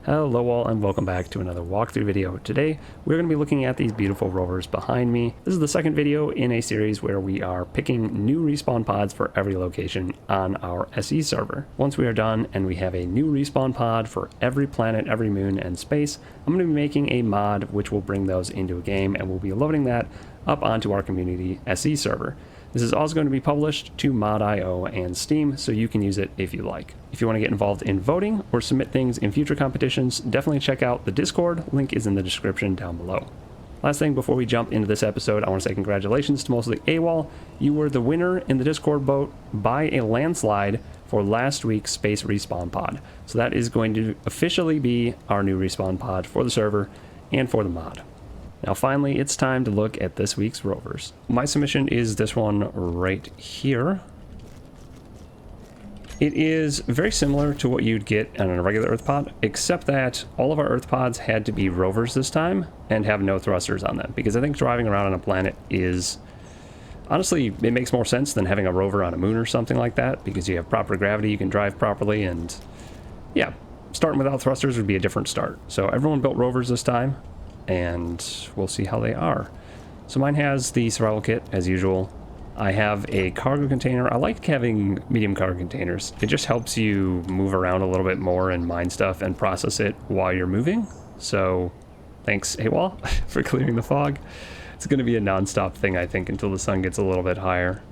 Hello all and welcome back to another walkthrough video. Today we're going to be looking at these beautiful rovers behind me. This is the second video in a series where we are picking new respawn pods for every location on our SE server. Once we are done and we have a new respawn pod for every planet, every moon, and space, I'm going to be making a mod which will bring those into a game, and we'll be loading that up onto our community SE server. This is also going to be published to Mod.io and Steam, so you can use it if you like. If you want to get involved in voting or submit things in future competitions, definitely check out the Discord. Link is in the description down below. Last thing before we jump into this episode, I want to say congratulations to MostlyAwol. You were the winner in the Discord vote by a landslide for last week's Space Respawn Pod. So that is going to officially be our new respawn pod for the server and for the mod. Now finally, it's time to look at this week's rovers. My submission is this one right here. It is very similar to what you'd get on a regular Earth pod, except that all of our Earth pods had to be rovers this time and have no thrusters on them, because I think driving around on a planet is, honestly, it makes more sense than having a rover on a moon or something like that, because you have proper gravity, you can drive properly, and yeah, starting without thrusters would be a different start. So everyone built rovers this time, and we'll see how they are. So mine has the survival kit as usual. I have a cargo container. I like having medium cargo containers. It just helps you move around a little bit more and mine stuff and process it while you're moving. So thanks AWOL for clearing the fog. It's going to be a non-stop thing, I think, until the sun gets a little bit higher.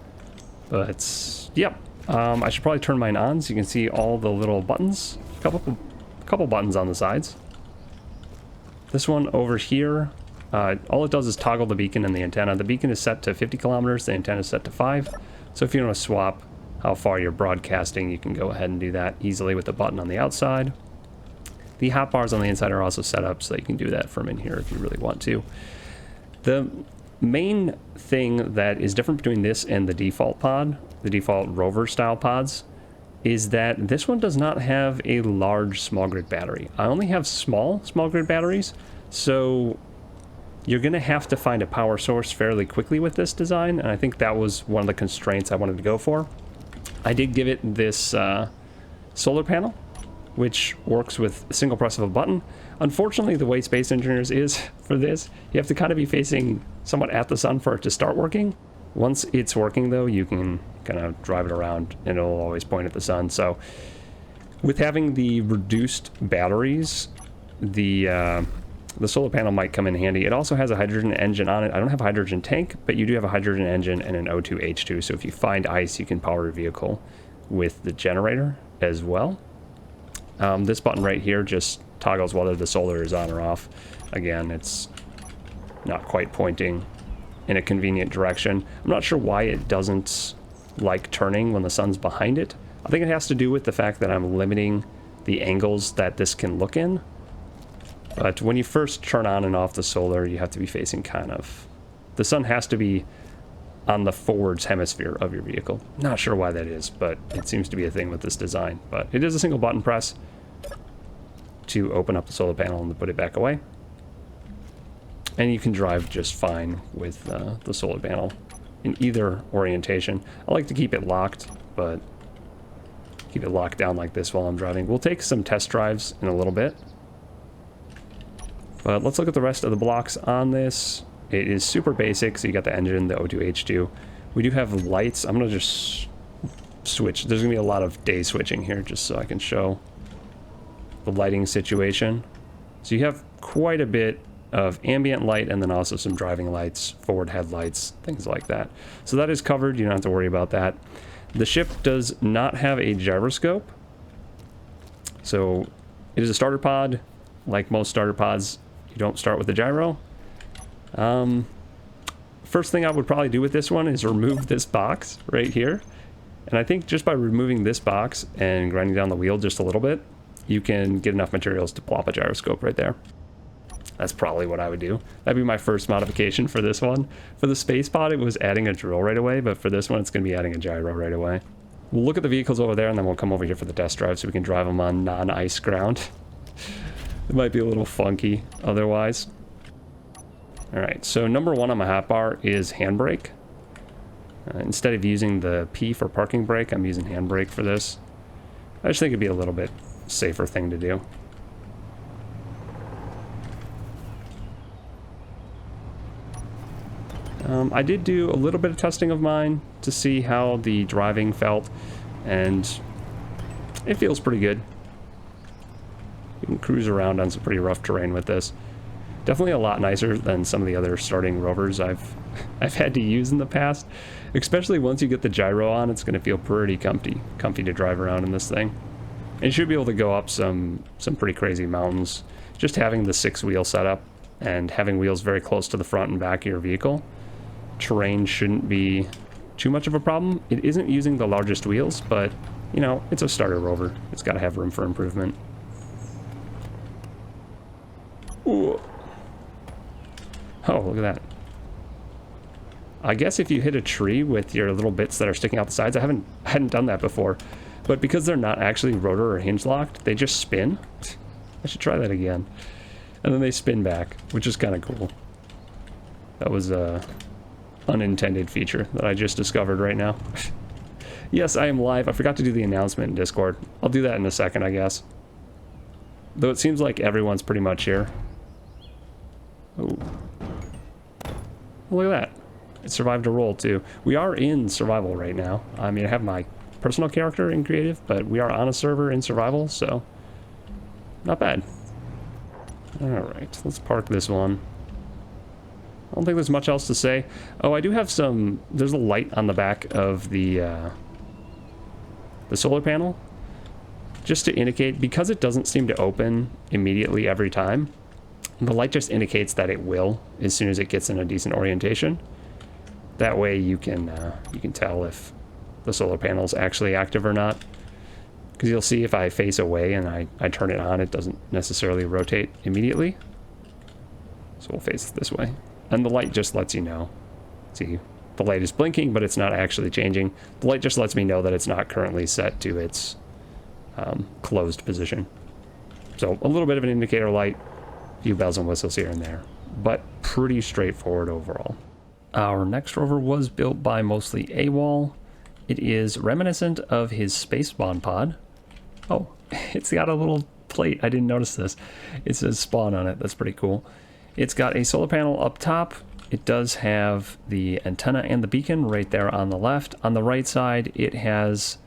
But yep, I should probably turn mine on so you can see all the little buttons. A couple buttons on the sides. This one over here, all it does is toggle the beacon and the antenna. The beacon is set to 50 kilometers, the antenna is set to 5. So if you want to swap how far you're broadcasting, you can go ahead and do that easily with the button on the outside. The hotbars on the inside are also set up so that you can do that from in here if you really want to. The main thing that is different between this and the default pod, the default rover style pods, is that this one does not have a large small grid battery. I only have small grid batteries, so you're going to have to find a power source fairly quickly with this design, and I think that was one of the constraints I wanted to go for. I did give it this solar panel, which works with a single press of a button. Unfortunately, the way Space Engineers is for this, you have to kind of be facing somewhat at the sun for it to start working. Once it's working, though, you can kind of drive it around and it'll always point at the sun. So with having the reduced batteries, the solar panel might come in handy. It also has a hydrogen engine on it. I don't have a hydrogen tank, but you do have a hydrogen engine and an O2H2. So if you find ice, you can power your vehicle with the generator as well. This button right here just toggles whether the solar is on or off. Again, it's not quite pointing in a convenient direction. I'm not sure why it doesn't like turning when the sun's behind it. I think it has to do with the fact that I'm limiting the angles that this can look in. But when you first turn on and off the solar, you have to be facing kind of... The sun has to be on the forwards hemisphere of your vehicle. Not sure why that is, but it seems to be a thing with this design. But it is a single button press to open up the solar panel and to put it back away. And you can drive just fine with the solar panel in either orientation. I like to keep it locked, but keep it locked down like this while I'm driving. We'll take some test drives in a little bit. But let's look at the rest of the blocks on this. It is super basic, so you got the engine, the O2H2. We do have lights. I'm going to just switch. There's going to be a lot of day switching here just so I can show the lighting situation. So you have quite a bit of ambient light and then also some driving lights, forward headlights, things like that. So that is covered. You don't have to worry about that. The ship does not have a gyroscope. So it is a starter pod. Like most starter pods, you don't start with a gyro. First thing I would probably do with this one is remove this box right here. And I think just by removing this box and grinding down the wheel just a little bit, you can get enough materials to plop a gyroscope right there. That's probably what I would do. That'd be my first modification for this one. For the space pod, it was adding a drill right away, but for this one, it's going to be adding a gyro right away. We'll look at the vehicles over there, and then we'll come over here for the test drive so we can drive them on non-ice ground. It might be a little funky otherwise. All right, so number one on my hotbar is handbrake. Instead of using the P for parking brake, I'm using handbrake for this. I just think it'd be a little bit safer thing to do. I did do a little bit of testing of mine to see how the driving felt, and it feels pretty good. You can cruise around on some pretty rough terrain with this. Definitely a lot nicer than some of the other starting rovers I've had to use in the past. Especially once you get the gyro on, it's going to feel pretty comfy to drive around in this thing. And you should be able to go up some pretty crazy mountains. Just having the 6-wheel setup and having wheels very close to the front and back of your vehicle, terrain shouldn't be too much of a problem. It isn't using the largest wheels, but, you know, it's a starter rover. It's got to have room for improvement. Ooh. Oh, look at that. I guess if you hit a tree with your little bits that are sticking out the sides, I hadn't done that before, but because they're not actually rotor or hinge locked, they just spin. I should try that again. And then they spin back, which is kind of cool. That was a unintended feature that I just discovered right now. Yes, I am live. I forgot to do the announcement in Discord. I'll do that in a second, I guess. Though it seems like everyone's pretty much here. Ooh. Look at that. It survived a roll too. We are in survival right now. I mean, I have my personal character in creative, but we are on a server in survival, so not bad. Alright, let's park this one. I don't think there's much else to say. Oh, I do have some... There's a light on the back of the solar panel. Just to indicate, because it doesn't seem to open immediately every time, the light just indicates that it will as soon as it gets in a decent orientation. That way you can tell if the solar panel is actually active or not. Because you'll see if I face away and I turn it on, it doesn't necessarily rotate immediately. So we'll face it this way. And the light just lets you know. See, the light is blinking, but it's not actually changing. The light just lets me know that it's not currently set to its closed position. So a little bit of an indicator light, a few bells and whistles here and there, but pretty straightforward overall. Our next rover was built by MostlyAwol. It is reminiscent of his space spawn pod. Oh, it's got a little plate. I didn't notice this. It says spawn on it. That's pretty cool. It's got a solar panel up top. It does have the antenna and the beacon right there on the left. On the right side, it has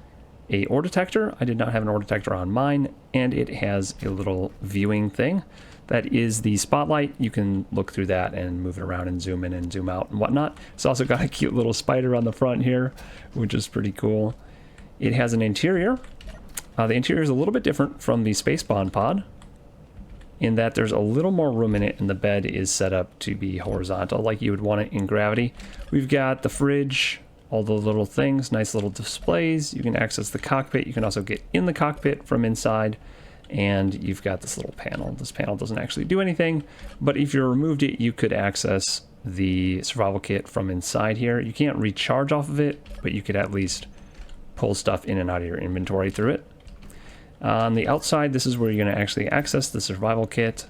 a ore detector. I did not have an ore detector on mine, and it has a little viewing thing. That is the spotlight. You can look through that and move it around and zoom in and zoom out and whatnot. It's also got a cute little spider on the front here, which is pretty cool. It has an interior. The interior is a little bit different from the space spawn pod in that there's a little more room in it, and the bed is set up to be horizontal like you would want it in Gravity. We've got the fridge, all the little things, nice little displays. You can access the cockpit. You can also get in the cockpit from inside. And you've got this little panel. This panel doesn't actually do anything, but if you removed it, you could access the survival kit from inside here. You can't recharge off of it, but you could at least pull stuff in and out of your inventory through it. On the outside, this is where you're going to actually access the survival kit.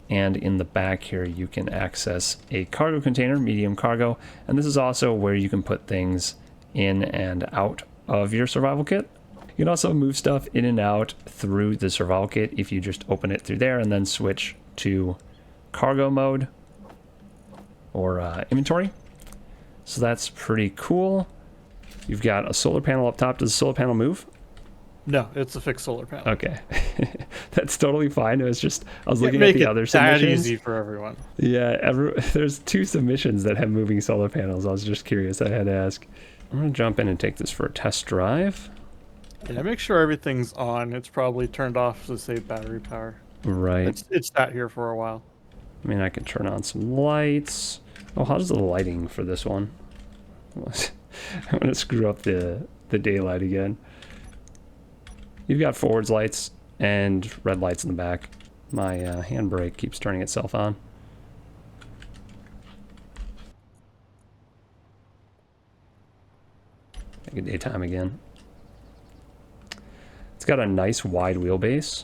And in the back here, you can access a cargo container, medium cargo. And this is also where you can put things in and out of your survival kit. You can also move stuff in and out through the survival kit if you just open it through there and then switch to cargo mode or inventory. So that's pretty cool. You've got a solar panel up top. Does the solar panel move? No, it's a fixed solar panel. Okay. That's totally fine. It was just, I was looking at the other submissions. That easy for everyone. Yeah, there's 2 submissions that have moving solar panels. I was just curious. I had to ask. I'm going to jump in and take this for a test drive. Yeah, make sure everything's on. It's probably turned off to save battery power. Right. It's sat here for a while. I mean, I can turn on some lights. Oh, how's the lighting for this one? I'm going to screw up the daylight again. You've got forwards lights and red lights in the back. My handbrake keeps turning itself on. Make it daytime again. It's got a nice wide wheelbase,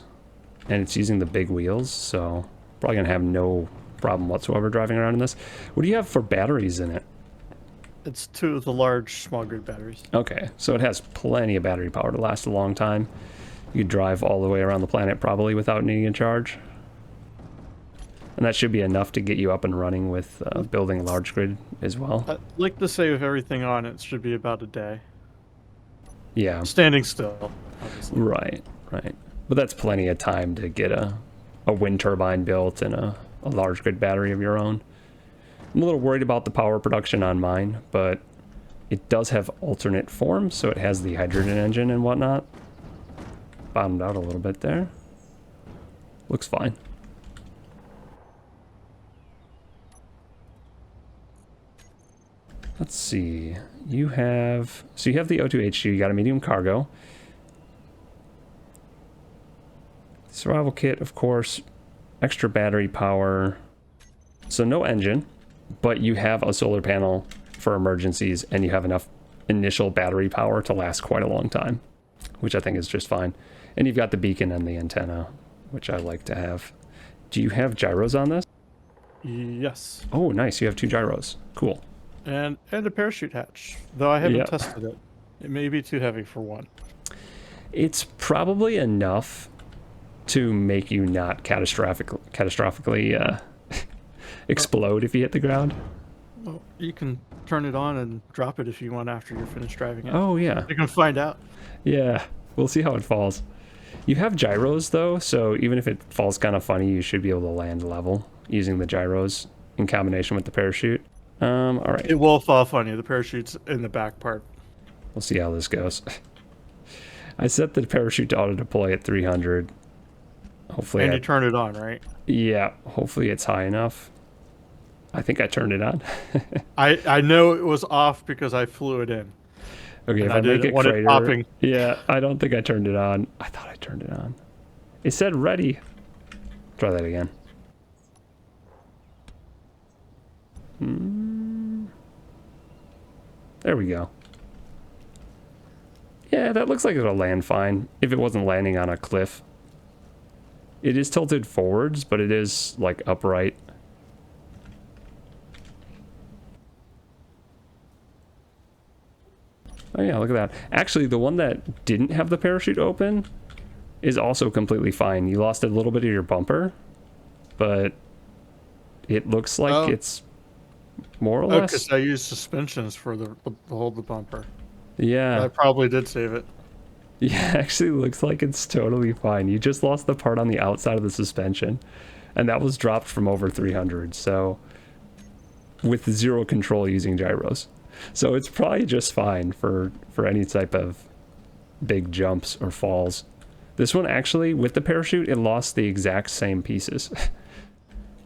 and it's using the big wheels, so probably gonna have no problem whatsoever driving around in this. What do you have for batteries in it? It's 2 of the large small grid batteries. Okay, so it has plenty of battery power to last a long time. You could drive all the way around the planet probably without needing a charge. And that should be enough to get you up and running with building large grid as well. I'd like to say with everything on it should be about a day. Yeah. Standing still, obviously. Right, right. But that's plenty of time to get a wind turbine built and a large grid battery of your own. I'm a little worried about the power production on mine, but it does have alternate forms, so it has the hydrogen engine and whatnot. Bottomed out a little bit there. Looks fine. Let's see. You have the O2H2, you got a medium cargo. Survival kit, of course, extra battery power. So no engine, but you have a solar panel for emergencies, and you have enough initial battery power to last quite a long time, which I think is just fine. And you've got the beacon and the antenna, which I like to have. Do you have gyros on this? Yes. Oh, nice. You have 2 gyros. Cool. And a parachute hatch, though I haven't tested it. It may be too heavy for one. It's probably enough to make you not catastrophically explode if you hit the ground. Well, you can turn it on and drop it if you want after you're finished driving it. Oh, yeah. You can find out. Yeah, we'll see how it falls. You have gyros, though, so even if it falls kind of funny, you should be able to land level using the gyros in combination with the parachute. All right. It will fall funny. The parachute's in the back part. We'll see how this goes. I set the parachute to auto-deploy at 300. Hopefully, and you turn it on, right? Yeah, hopefully it's high enough. I think I turned it on. I know it was off because I flew it in. Okay, if I make it crater, yeah, I don't think I turned it on. I thought I turned it on. It said ready. Try that again. There we go. Yeah, that looks like it'll land fine if it wasn't landing on a cliff. It is tilted forwards, but it is like upright. Oh yeah, look at that. Actually, the one that didn't have the parachute open is also completely fine. You lost a little bit of your bumper, but it looks like it's more or less. Because I used suspensions for to hold the bumper. Yeah. I probably did save it. Yeah, actually looks like it's totally fine. You just lost the part on the outside of the suspension, and that was dropped from over 300, so with 0 control using gyros. So it's probably just fine for any type of big jumps or falls. This one actually, with the parachute, it lost the exact same pieces.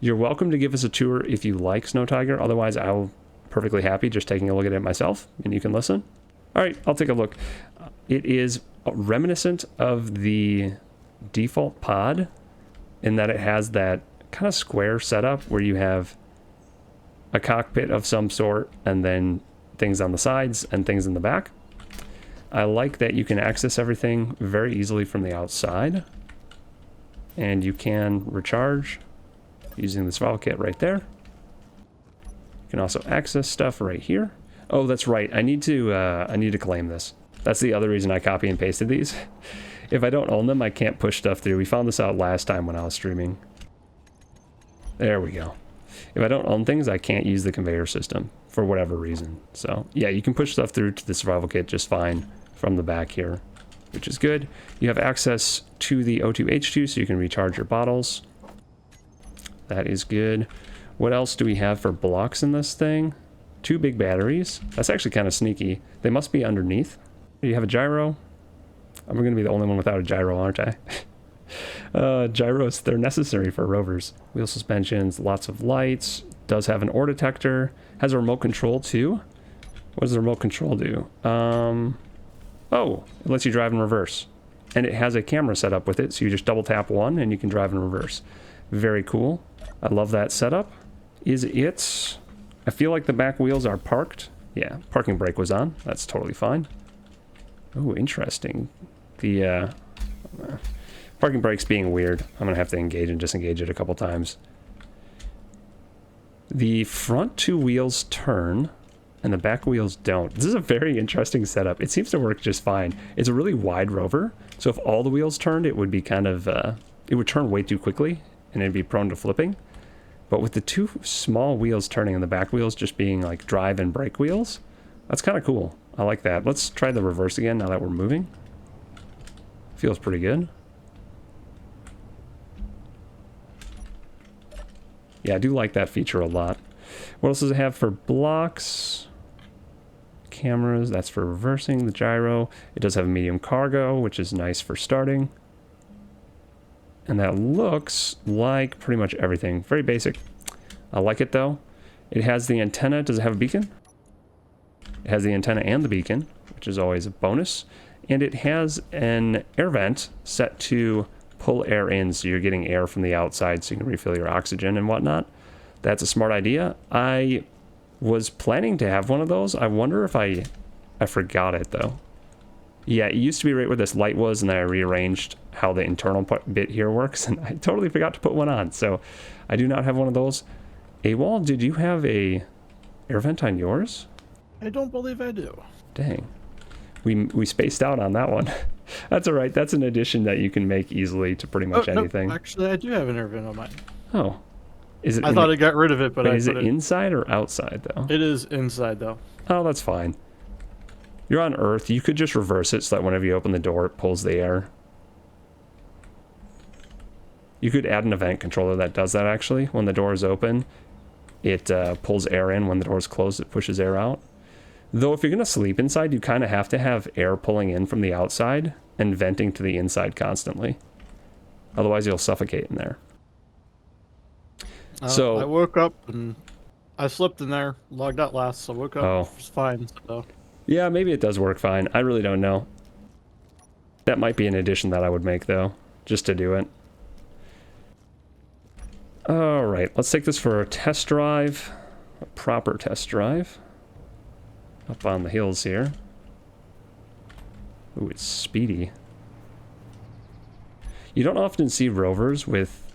You're welcome to give us a tour if you like Snow Tiger. Otherwise, I'm perfectly happy just taking a look at it myself, and you can listen. All right, I'll take a look. It is reminiscent of the default pod in that it has that kind of square setup where you have a cockpit of some sort and then things on the sides and things in the back. I like that you can access everything very easily from the outside, and you can recharge using the survival kit right there. You can also access stuff right here. Oh, that's right. I need to claim this. That's the other reason I copy and pasted these. If I don't own them, I can't push stuff through. We found this out last time when I was streaming. There we go. If I don't own things, I can't use the conveyor system for whatever reason. So yeah, you can push stuff through to the survival kit just fine from the back here, which is good. You have access to the O2H2, so you can recharge your bottles. That is good. What else do we have for blocks in this thing? 2 big batteries. That's actually kind of sneaky. They must be underneath. You have a gyro. I'm going to be the only one without a gyro, aren't I? Gyros, they're necessary for rovers. Wheel suspensions, lots of lights. Does have an ore detector. Has a remote control too. What does the remote control do? Oh, it lets you drive in reverse. And it has a camera set up with it, so you just double tap one and you can drive in reverse. Very cool. I love that setup. Is it... I feel like the back wheels are parked. Yeah, parking brake was on. That's totally fine. Oh, interesting. The parking brake's being weird. I'm going to have to engage and disengage it a couple times. The front 2 wheels turn, and the back wheels don't. This is a very interesting setup. It seems to work just fine. It's a really wide rover, so if all the wheels turned, it would be kind of... it would turn way too quickly, and it'd be prone to flipping. But with the two small wheels turning and the back wheels just being like drive and brake wheels, that's kind of cool. I like that. Let's try the reverse again now that we're moving. Feels pretty good. Yeah, I do like that feature a lot. What else does it have for blocks? Cameras, that's for reversing the gyro. It does have a medium cargo, which is nice for starting. And that looks like pretty much everything. Very basic. I like it though. It has the antenna. Does it have a beacon? It has the antenna and the beacon, which is always a bonus. And it has an air vent set to pull air in, so you're getting air from the outside so you can refill your oxygen and whatnot. That's a smart idea. I was planning to have one of those. I wonder if I forgot it though. Yeah, it used to be right where this light was, and then I rearranged how the internal bit here works, and I totally forgot to put one on. So I do not have one of those. AWOL, did you have a air vent on yours? I don't believe I do. Dang. We spaced out on that one. That's all right. That's an addition that you can make easily to pretty much anything. No, actually, I do have an air vent on mine. Oh. Is it? I thought I got rid of it, but I is it inside or outside though? It is inside though. Oh, that's fine. You're on Earth. You could just reverse it so that whenever you open the door, it pulls the air. You could add an event controller that does that actually. When the door is open, it pulls air in. When the door is closed, it pushes air out. Though if you're going to sleep inside, you kind of have to have air pulling in from the outside and venting to the inside constantly. Otherwise, you'll suffocate in there. So I woke up and I slept in there, logged out last, so I woke up. Oh. It was fine. So. Yeah, maybe it does work fine. I really don't know. That might be an addition that I would make, though, just to do it. All right, let's take this for a test drive, a proper test drive. Up on the hills here. Ooh, it's speedy. You don't often see rovers with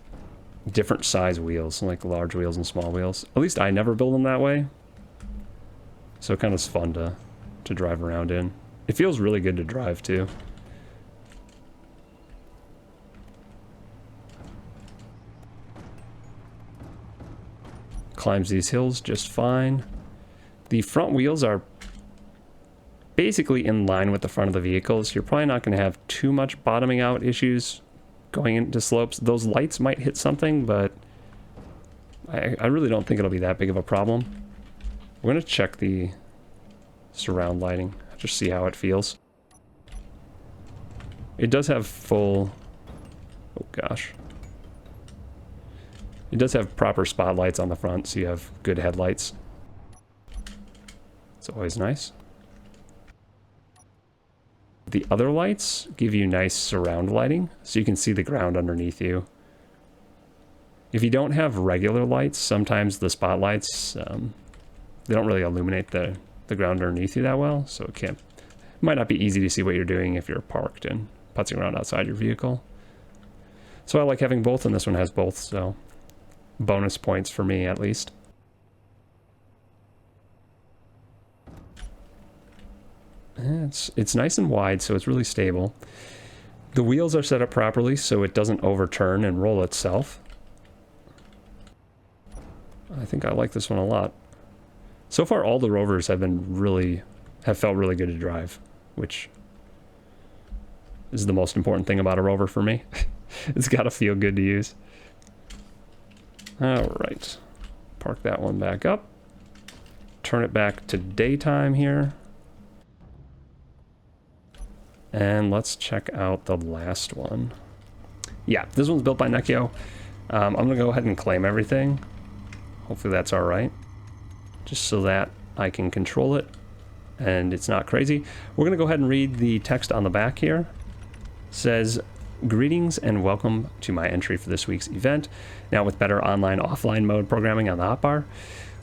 different size wheels, like large wheels and small wheels. At least I never build them that way. So it kind of is fun to drive around in. It feels really good to drive too. Climbs these hills just fine. The front wheels are basically in line with the front of the vehicles. You're probably not going to have too much bottoming out issues going into slopes. Those lights might hit something, but I really don't think it'll be that big of a problem. We're going to check the surround lighting, just see how it feels. It does have full... oh gosh. It does have proper spotlights on the front, so you have good headlights. It's always nice. The other lights give you nice surround lighting, so you can see the ground underneath you. If you don't have regular lights, sometimes the spotlights, they don't really illuminate the ground underneath you that well, so it might not be easy to see what you're doing if you're parked and putzing around outside your vehicle. So I like having both, and this one has both, so bonus points for me at least. It's nice and wide, so it's really stable. The wheels are set up properly so it doesn't overturn and roll itself. I think I like this one a lot. So far, all the rovers have felt really good to drive, which is the most important thing about a rover for me. It's got to feel good to use. All right, park that one back up. Turn it back to daytime here. And let's check out the last one. Yeah, this one's built by Nekkyo. I'm going to go ahead and claim everything. Hopefully that's all right. Just so that I can control it and it's not crazy. We're going to go ahead and read the text on the back here. It says, "Greetings and welcome to my entry for this week's event. Now with better online-offline mode programming on the hotbar.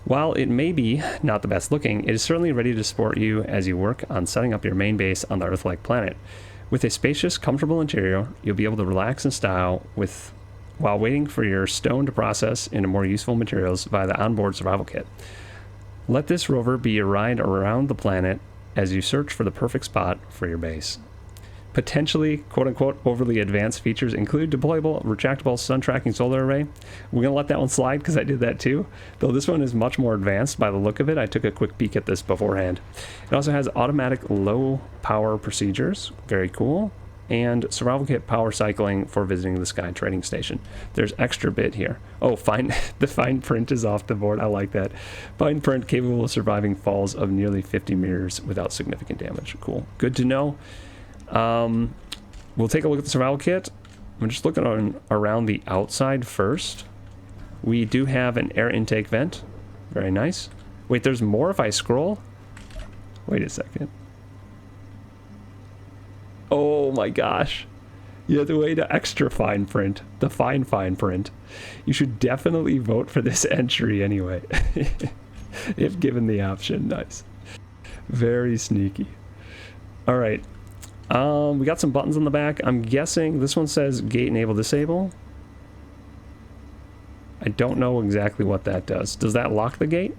While it may be not the best looking, it is certainly ready to support you as you work on setting up your main base on the Earth-like planet. With a spacious, comfortable interior, you'll be able to relax in style while waiting for your stone to process into more useful materials via the onboard survival kit. Let this rover be your ride around the planet as you search for the perfect spot for your base. potentially, quote-unquote, overly advanced features include deployable, retractable sun tracking solar array. We're going to let that one slide because I did that too. Though this one is much more advanced by the look of it. I took a quick peek at this beforehand. It also has automatic low power procedures. Very cool. And survival kit power cycling for visiting the Sky Trading Station. There's extra bit here. Oh, the fine print is off the board. I like that. Fine print capable of surviving falls of nearly 50 meters without significant damage. Cool. Good to know. We'll take a look at the survival kit. I'm just looking around the outside first. We do have an air intake vent. Very nice. Wait, there's more if I scroll? Wait a second. Oh my gosh. You have to wait to extra fine print. The fine print. You should definitely vote for this entry anyway. If given the option. Nice. Very sneaky. All right. We got some buttons on the back. I'm guessing this one says gate enable disable. I don't know exactly what that does. Does that lock the gate?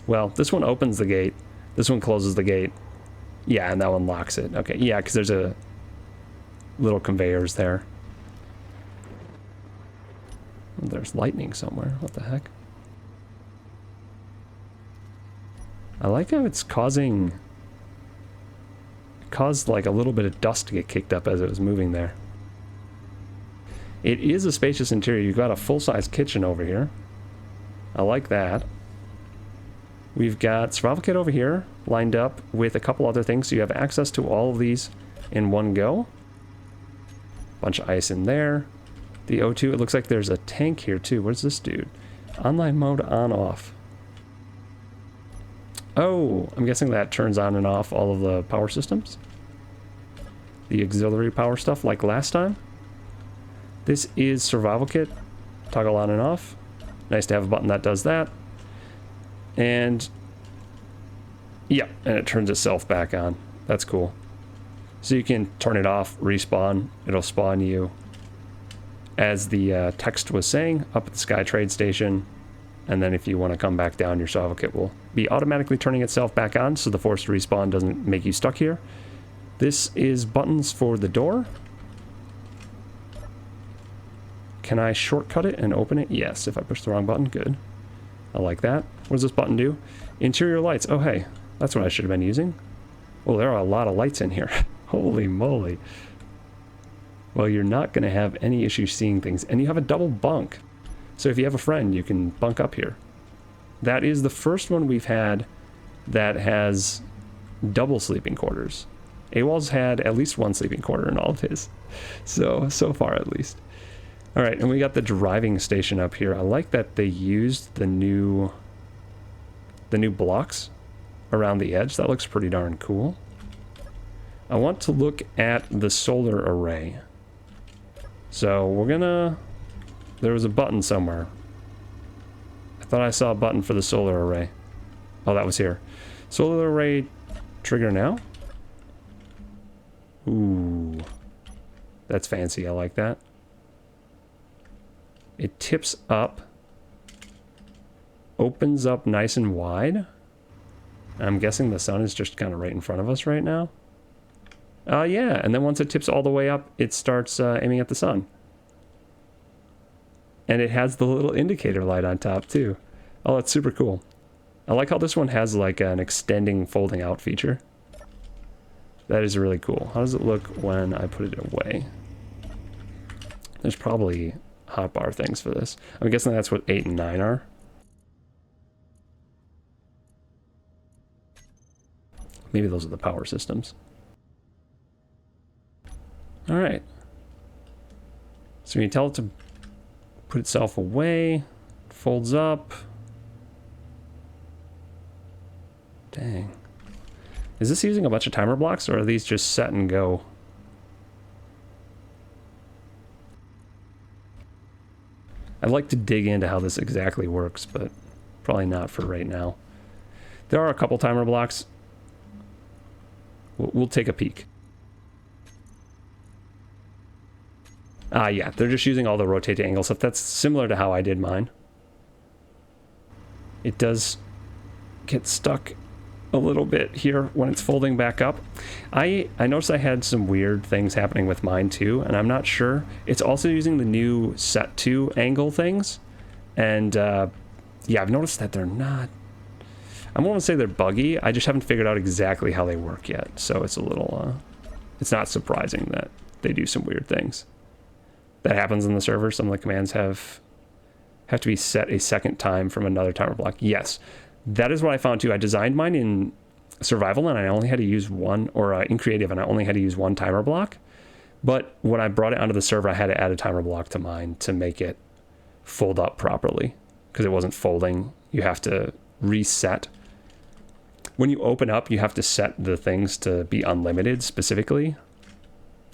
Well, this one opens the gate. This one closes the gate. Yeah, and that one locks it. Okay, yeah, because there's a little conveyors there. There's lightning somewhere. What the heck? I like how it's caused like a little bit of dust to get kicked up as it was moving there. It is a spacious interior. You've got a full-size kitchen over here. I like that. We've got survival kit over here lined up with a couple other things, so you have access to all of these in one go. Bunch of ice in there. The O2, it looks like there's a tank here too. What does this do? Online mode on off. Oh, I'm guessing that turns on and off all of the power systems. The auxiliary power stuff like last time. This is survival kit. Toggle on and off. Nice to have a button that does that. And yeah, and it turns itself back on. That's cool. So you can turn it off, respawn. It'll spawn you, as the text was saying, up at the Sky Trade Station. And then if you want to come back down, your survival kit will be automatically turning itself back on, so the forced respawn doesn't make you stuck here. This is buttons for the door. Can I shortcut it and open it? Yes, if I push the wrong button. Good. I like that. What does this button do? Interior lights. Oh, hey. That's what I should have been using. Oh, there are a lot of lights in here. Holy moly. Well, you're not going to have any issue seeing things. And you have a double bunk. So if you have a friend, you can bunk up here. That is the first one we've had that has double sleeping quarters. AWOL's had at least one sleeping quarter in all of his. So far at least. All right, and we got the driving station up here. I like that they used the new blocks around the edge. That looks pretty darn cool. I want to look at the solar array. So we're gonna... There was a button somewhere. I thought I saw a button for the solar array. Oh, that was here. Solar array trigger now? Ooh. That's fancy. I like that. It tips up. Opens up nice and wide. I'm guessing the sun is just kind of right in front of us right now. Yeah, and then once it tips all the way up, it starts aiming at the sun. And it has the little indicator light on top too. Oh, that's super cool. I like how this one has like an extending folding out feature. That is really cool. How does it look when I put it away? There's probably hotbar things for this. I'm guessing that's what 8 and 9 are. Maybe those are the power systems. All right. So you tell it to put itself away, folds up. Dang. Is this using a bunch of timer blocks, or are these just set and go? I'd like to dig into how this exactly works, but probably not for right now. There are a couple timer blocks. We'll take a peek. Yeah, they're just using all the rotate to angle stuff. That's similar to how I did mine. It does get stuck. a little bit here when it's folding back up. I noticed I had some weird things happening with mine too, and I'm not sure. It's also using the new set to angle things. And yeah, I've noticed that they're not, I won't say they're buggy. I just haven't figured out exactly how they work yet. So it's a little, it's not surprising that they do some weird things. That happens in the server. Some of the commands have to be set a second time from another timer block. Yes, that is what I found too. I designed mine in survival and I only had to use one, or in creative, and I only had to use one timer block. But when I brought it onto the server, I had to add a timer block to mine to make it fold up properly because it wasn't folding. You have to reset. When you open up, you have to set the things to be unlimited specifically.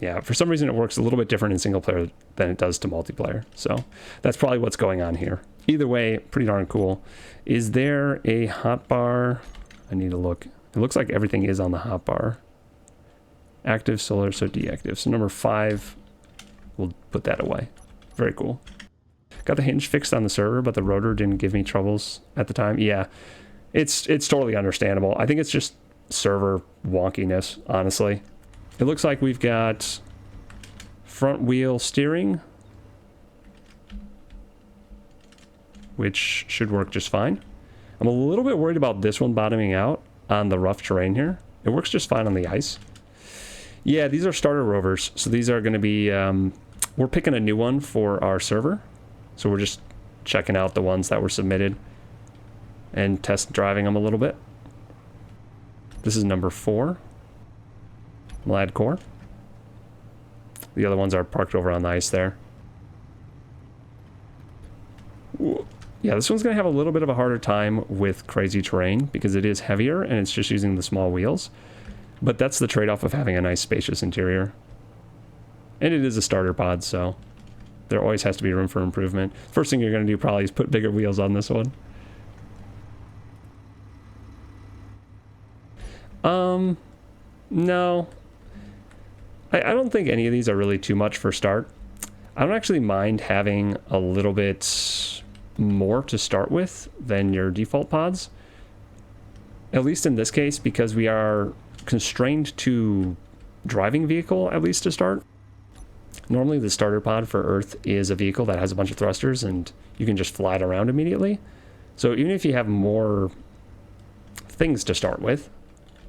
Yeah, for some reason it works a little bit different in single player than it does to multiplayer. So that's probably what's going on here. Either way, pretty darn cool. Is there a hotbar? I need to look. It looks like everything is on the hotbar. Active solar, so deactive. So number 5, we'll put that away. Very cool. Got the hinge fixed on the server, but the rotor didn't give me troubles at the time. Yeah, it's totally understandable. I think it's just server wonkiness, honestly. It looks like we've got front wheel steering, which should work just fine. I'm a little bit worried about this one bottoming out on the rough terrain here. It works just fine on the ice. Yeah, these are starter rovers, so these are going to be, we're picking a new one for our server. So we're just checking out the ones that were submitted and test driving them a little bit. This is number 4. Lad core. The other ones are parked over on the ice there. Ooh. Yeah, this one's going to have a little bit of a harder time with crazy terrain because it is heavier and it's just using the small wheels. But that's the trade-off of having a nice spacious interior. And it is a starter pod, so there always has to be room for improvement. First thing you're going to do probably is put bigger wheels on this one. No. I don't think any of these are really too much for start. I don't actually mind having a little bit more to start with than your default pods. At least in this case, because we are constrained to driving vehicle, at least to start. Normally the starter pod for Earth is a vehicle that has a bunch of thrusters and you can just fly it around immediately. So even if you have more things to start with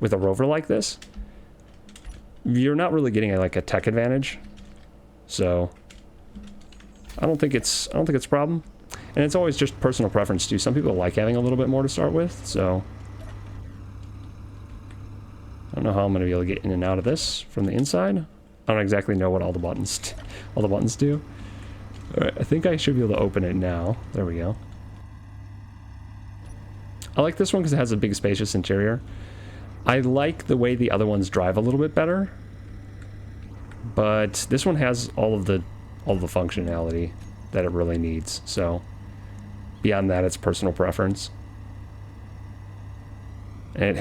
a rover like this, you're not really getting like a tech advantage. So I don't think it's a problem. And it's always just personal preference too. Some people like having a little bit more to start with, so I don't know how I'm going to be able to get in and out of this from the inside. I don't exactly know what all the buttons do. All right, I think I should be able to open it now. There we go. I like this one because it has a big spacious interior. I like the way the other ones drive a little bit better, but this one has all of the functionality that it really needs. So beyond that, it's personal preference. And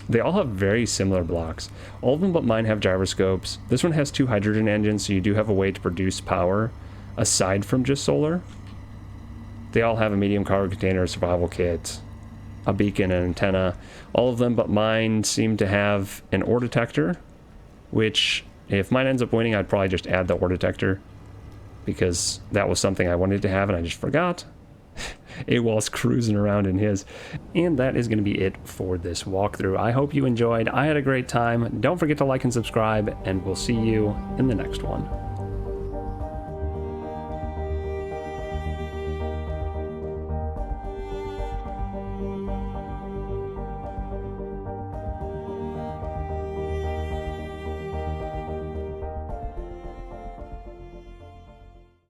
they all have very similar blocks. All of them but mine have gyroscopes. This one has 2 hydrogen engines, so you do have a way to produce power aside from just solar. They all have a medium cargo container, survival kit, a beacon, and antenna. All of them but mine seem to have an ore detector, which if mine ends up winning, I'd probably just add the ore detector because that was something I wanted to have and I just forgot. AWOL's cruising around in his. And that is going to be it for this walkthrough. I hope you enjoyed. I had a great time. Don't forget to like and subscribe, and we'll see you in the next one.